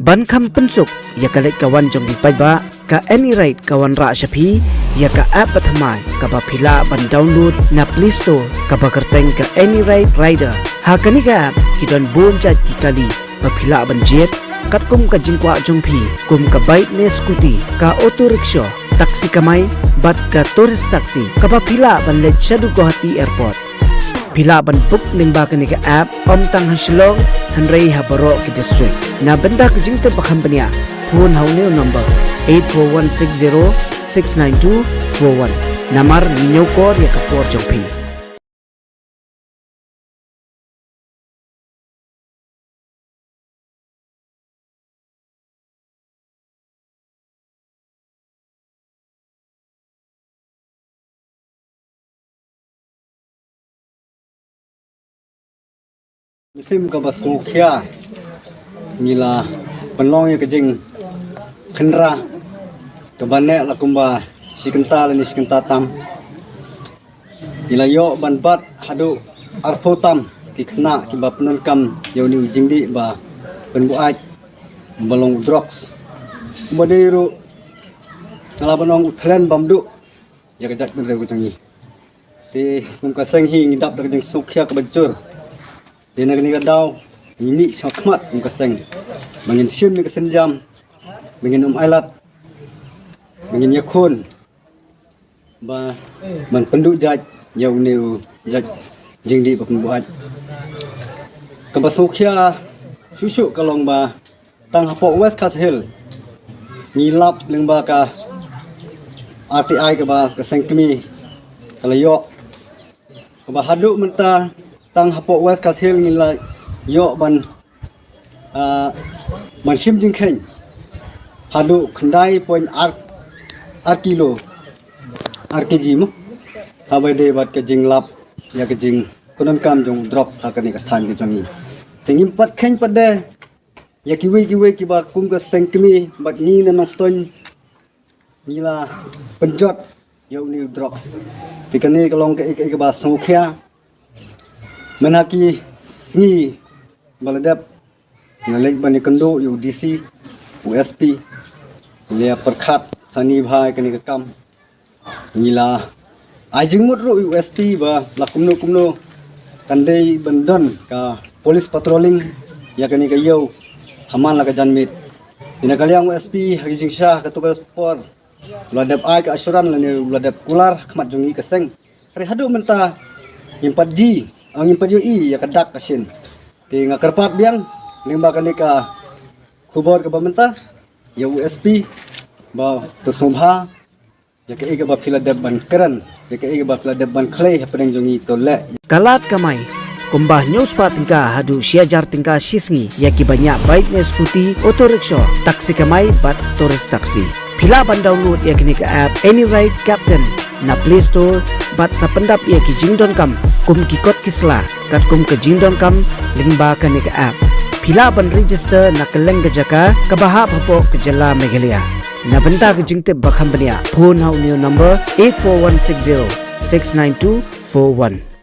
ban kham pensuk ya ka lek kawan jong di ba ka any right kawan ra shapi ya ka app pathamai ka ba phila ban download na Play Store ka ba kerteng ka any right rider ha kani ka app kidon bon chat ki kali ba phila ban jet kat kum ka jingkwa jong phi kum ka bike ne scooty ka auto rickshaw taksi kamai bat ka tourist taxi ka ba phila ban le chadu Guwahati airport phila ban book ning ba kani ka app om tang haslong hanrei ha baro ki district na benda ka jingte ba company phone haune number 8416069241 namar ninyo kor ya kapor jong phi Musim ka basmukhya nila penlong ya kejing kendra kebanek lakumba sikenta lani sikenta tam nila yo ban bat hadu arpo tam ki kena ki ba penun kam yoni jingdi ba penbuat balong drugs badiru ala banong thlen bamdu ya kejak ben rewu jangi ti kum ka seng hi ngidap dak jing sukhya ka bajur di negeri kadau ini sakmat muka seng mangin sim ni kesenjam mangin ailat mangin yakun ba man penduk jaj yau new jaj jingdi ba pembuat kebasukhya susu kalong ba tang hapok West Coast Hill ngilap leng ba ka RTI ke ba keseng kemi kalayok ke ba haduk mentah tang hapok West Coast Hill nila yo ban man sim jing khen hadu khandai point kilo kg mo habai de bat ke jing lap ya ke jing kunan kam jong drop sa kani ka than ke jangi tingim pat khen pat de ya kiwi ki ba kum ka seng kemi bat ni na nong ston nila penjot yo ni drops tikani kalong ke ba sukhya menaki singi baladap ngalek bani kendo UDC USP lia perkhat sani bhai kani kam nila ajing mut ro USP ba lakumno kandai bandon ka police patrolling ya kani ka yo haman la ka janmit ina kaliang USP hagijing syah ketugas sport ladap ai ka asuran lani ladap kular khmat jungi keseng hari hadu menta 4G ang impadi ya kadak kasin ti nga karpat biang limba kanika khubor ka bamenta ya USP ba to subha ya ke iga ba Philadelphia ban keren ya ke iga ba Philadelphia ban clay hapadeng jongi tole kalat kamai kumbah news pa tingka hadu siajar tingka sisngi ya ki banyak bike ne scooty auto rickshaw taksi kamai bat tourist taksi phila ban download ya kini ka app any ride captain na Play Store bat sa pendap ya ki jingdon kam kum ki kot kisla kat kum ke jingdon kam lingba kani ka app phila ban register na keleng ka jaka ka bahap hapo ke jala Meghalaya na benta ke jingte bakham bania phone hau new number 8416069241